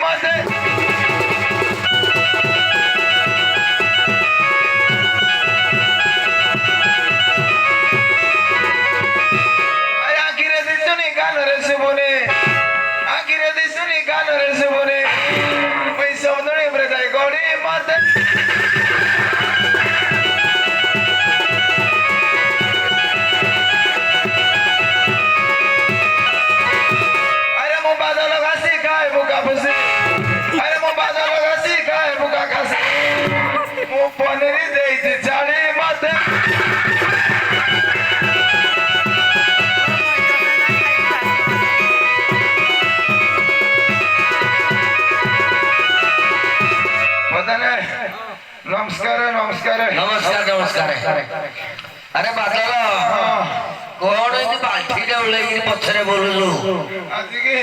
मते आखिरे दिसुनी कानरे सुबुने आखिरे दिसुनी कानरे सुबुने पैसा उधरे ब्रजाय गोडी मते नमस्कार नमस्कार नमस्कार नमस्कार अरे बादल कौन बाल्टी पछरे बोलू आज की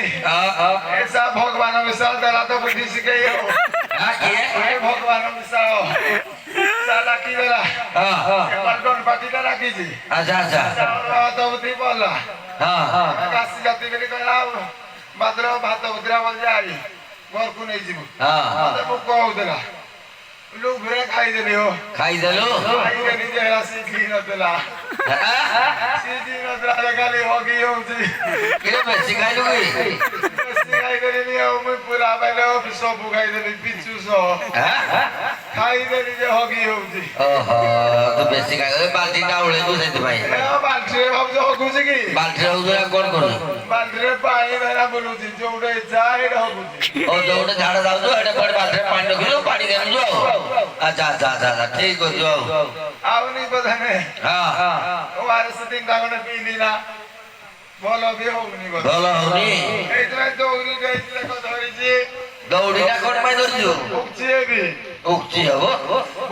ऐसा भगवान विशाल दला तो बुद्धि सिखे भगवान विशाल साला की दला पलटन पार्टी दला की जी अच्छा अच्छा तो बुद्धि बोला हां काशी जाति बेली कहला बादल भात उद्रा बोल जाई मोर को नहीं जीव हां तो को उदला लोग घरे खाई देले हो खाई देलो खाई देली जे सीधी न देला सीधी न देला खाली होगी हो जी किरे बेसी खाई लुगी खाई देली हो मैं पूरा बेले सब खाई देली पिचू सो खाई देली जे होगी हो जी ओहो तो बेसी खाई बाल्टी ना उळे तू सेति भाई बाल्टी हम जो होगु जी की बाल्टी उळे कोन कोन बाल्टी रे पानी मेरा बोलू जी जोडे जाए होगु जी ओ जोडे झाड़ जाऊ जो एडे बड़ बाल्टी पानी रखिलो पानी देन जो अच्छा अच्छा अच्छा ठीक हो जो आओ नहीं बधाने हां ओ वारस दिन दागने पीली ना बोलो भी होगनी बोलो बोलो होनी एतरा दौड़ी गईले को धरी जी दौड़ी ना कोन माय धरजु उक्ची भी उक्ची हबो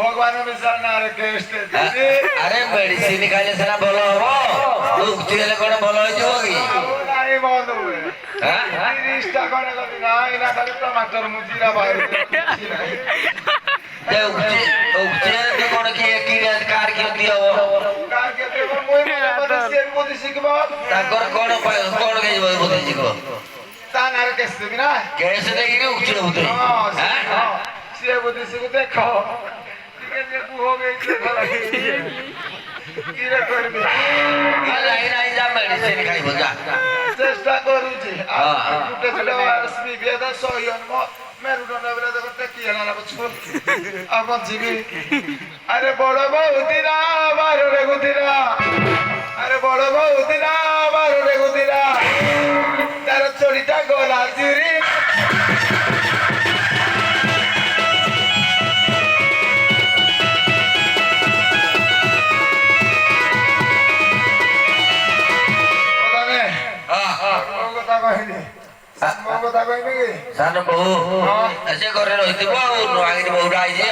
भगवान विशाल ना रे केस्ट दीदी अरे मेडिसिन खाइले सेना बोलो हबो उक्ची ले कोन बोलो हो जो की नहीं बंद हुए हां 30 টাকা না কবি না ইনা খালি টমাटर মুজিরা বাইরে ते उक्ची ते कोन की कार की दियो कार के देखो मोय मने सेर मोदी सिकबो ताकर कोन कोन के बोली सिकबो तानार केस बिना कैसे देगिरी उक्ची होते हां से मोदी सिक देखो ठीक है जे हो गई भला की रे करबी नहीं नहीं जा मेडिसिन खाई बोजा চেষ্টা করুছি টুটে টুটে আসবি বেদা সয়ন মেরুদন্ড বলে দেখতে কি হলা না বুঝছো আপন জিবি আরে বড় বউদিরা বারো রে গুদিরা আরে বড় বউদিরা বারো রে গুদিরা তার চড়িটা গলা চিরি কথা কইনি কথা কইনি কি सान बहु ऐसे करे रहितबो नो आगे बहु आइ जे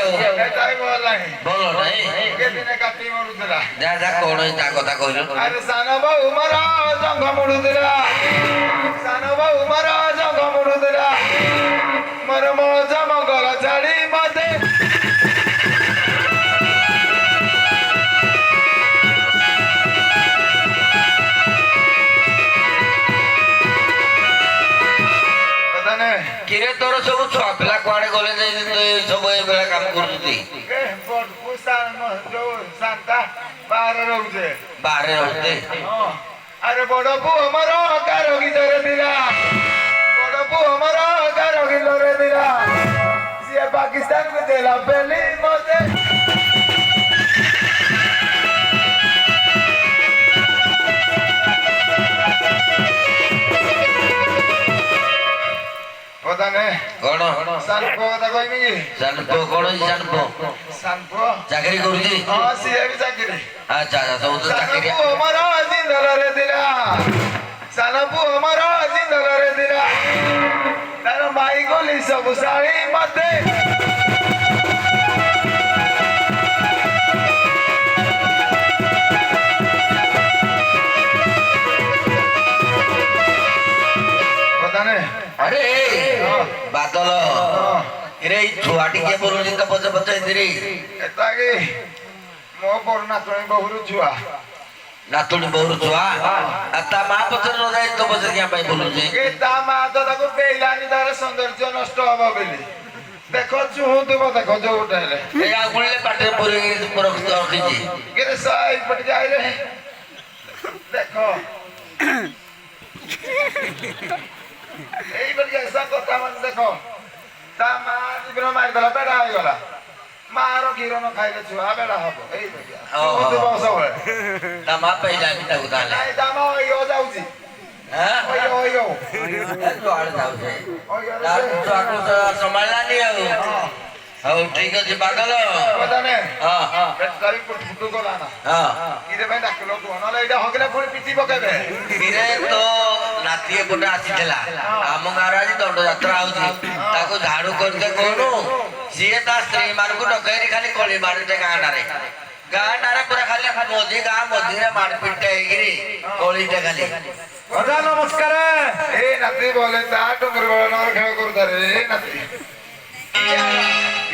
এটাই বলাই बोलो नहीं কে দিনে কাটি মরুদরা जा जा कोन ता কথা কইলো আরে সানা বাউ মারা জঙ্গ মরুদরা সানা বাউ মারা জঙ্গ মরুদরা মর মজ মঙ্গল ছাড়ি মতে किरे तोर सब छुआ पिला कुआडे गले सब ए बेला काम करती ए बड पुसान जो शांता बाहर रहउजे बाहर रहते अरे बड़ पु हमर कारोगी धरे दिला बड़ पु हमर कारोगी धरे दिला सिया पाकिस्तान में देला बेली मते पता नहीं कोन सानपो पता कोई नहीं जानपो कोन जानपो सानपो चाकरी करूती हां सिया भी चाकरी अच्छा अच्छा तो चाकरी सानपो हमारा जिंदला रे दिला सानपो हमारा जिंदला रे दिला तार माई गोली सब साड़ी मते पता नहीं अरे बादल इरे छुआटी के बोलुनी त पछ पछ इरी एता के मो परना तोई बहुरु छुआ नातुनी बहुरु छुआ आता मा पछ न जाय तो पछ क्या पाई बोलु जे के ता मा तो ताको बेलानी तार सौंदर्य न নষ্ট হব বলি দেখো চুহুতুব দেখো যোউটা হেলে এই আগুনলে পাটে পুরে রখিছি কেরে সাই পট যাই রে দেখো এইবার এসা কথা মানে দেখো তা মা জীবন মাইদলা বেড়া হয়ে গলা মার কিরণ খাইলে ছুয়া বেড়া হব এই চুহুতুব সবলে তা মা পাইলা আমি তাକୁ তাহলে নাই দামা ওইও যাউছি হ্যাঁ ওইও তো আড়ে যাଉଛି তার তো আকু সম্ভাଳିଲାନି ଆଉ ଠିକ ଅଛି ବାଦଲ কথানে ହଁ ହଁ ବେଟାରି ଫୁଟୁ ଗଲା ନା ହଁ ଇରେ ଭାଇ ଡାକିଲ କୁହ ନହେଲେ ଏଇଟା ହଗିଲେ ପୁଣି ପିଟି ପକେଇବେ ଧୀରେ ତ ନାତି ଏପଟେ ଆସିଥିଲା ଆମ ଗାଁରେ ଆଜି ଦଣ୍ଡ ଯାତ୍ରା ହଉଛି ତାକୁ ଝାଡୁ କରିତେ କହୁନୁ ସିଏ ତା ସ୍ତ୍ରୀ ମାନଙ୍କୁ ଡକେଇରି ଖାଲି କଳି ମାରୁଛେ ଗାଁଟାରେ ପୁରା ଖାଲି ମଝି ଗାଁ ମଝିରେ ମାରପିଟ ହେଇକିରି କଳିଟେ ଖାଲି ଅଜା ନମସ୍କାର ଏ ନାତି ବୋଲେ ତା ଡୁଙ୍ଗର ବଳନର ଖେଳ କରୁತಾರೆ ଏ ନାତି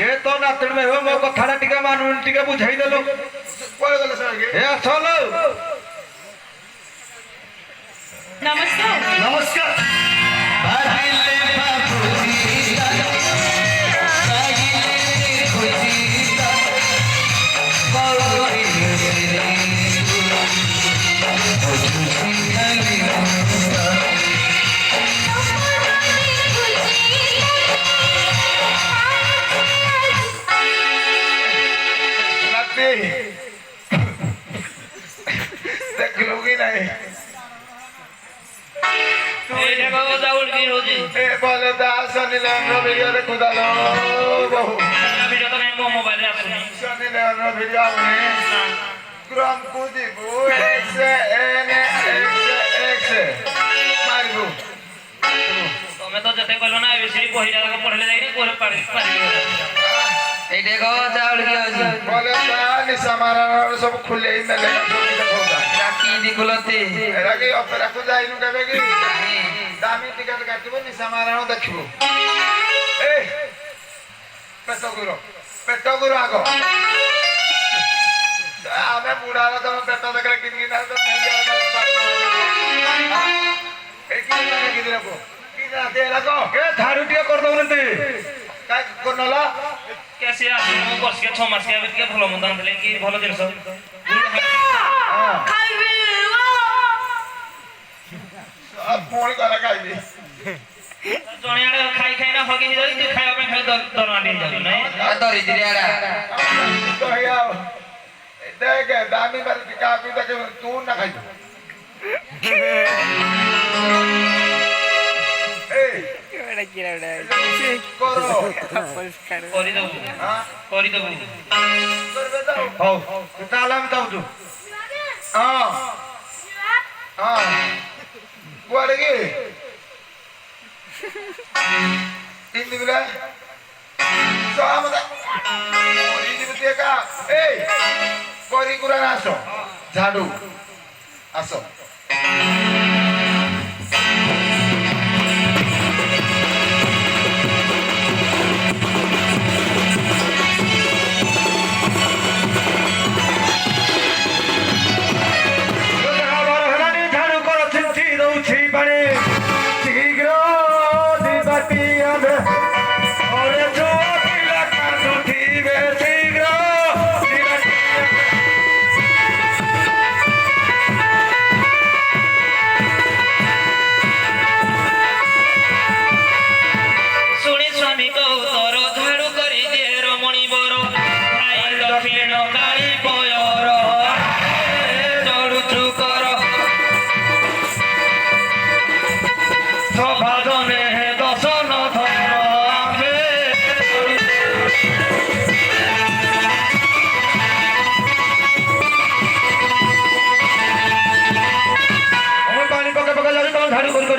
ଏ ତ ନାତୁଣୀ ଭାଇ ମୋ କଥାଟା ଟିକେ ମାନୁନି ଟିକେ ବୁଝେଇ ଦେଲୁ କୁଆଡେ ଗଲେ ସାଙ୍ଗେ ଏ ଆସଲ नमस्कार ନମସ୍କାର नाती देख लोगी नहीं ए बाबा जाउल की होजी ए बोले दास नीलेंद्र वीडियो रे खुदालो बहु वीडियो तो मैं मोबाइल रे आसुनी सनी नीलेंद्र वीडियो में ग्राम कुदीबू एक से मारबू तमे तो जते कहलो ना एबीसीडी पहिला लगा पढले जाई कोरे पारी এই দেখো চাউল কি হଉଛି बोले दा निशा मारा सब खुले ही मेले सब देखौदा ରାତି ଦିଗୁଲତି एरा के ऑपेरा को जाइनु केबे की दामी टिकट काटिबो निशा मारा देखिबो ए पेट गुरो आगो आमे बुढ़ा तो पेट देखले किन किन तो ए किन लगे किन रखो किन दे लगो ଏ ଝାଡୁ ଟିକେ କରିଦଉନାହାନ୍ତି काय कोनला कैसे आ वर्ष के 6 मास के अभी के भलो मंद आनले कि भलो जिनस अब फोन करा खाइबी जणे आड़े खाई खाई ना होगी जाई तू खाଇବା ପାଇଁ ଖାଲି ଦରମା ଦେଇ ଯାଉ ନାଇଁ ଧରି ଦିରିଆଡା तो या देख दामी बार काफी तक तू ना खाइ ए करो କରି ଦବୁ हां କରି ଦବୁ करबे तो ହଉ ତାହେଲେ ଆମେ ଯାଉଛୁ हां हां कुआडे के तीन दिबला सामदा तीन दिबते का ए कोरी कुरा आसो झाड़ू आसो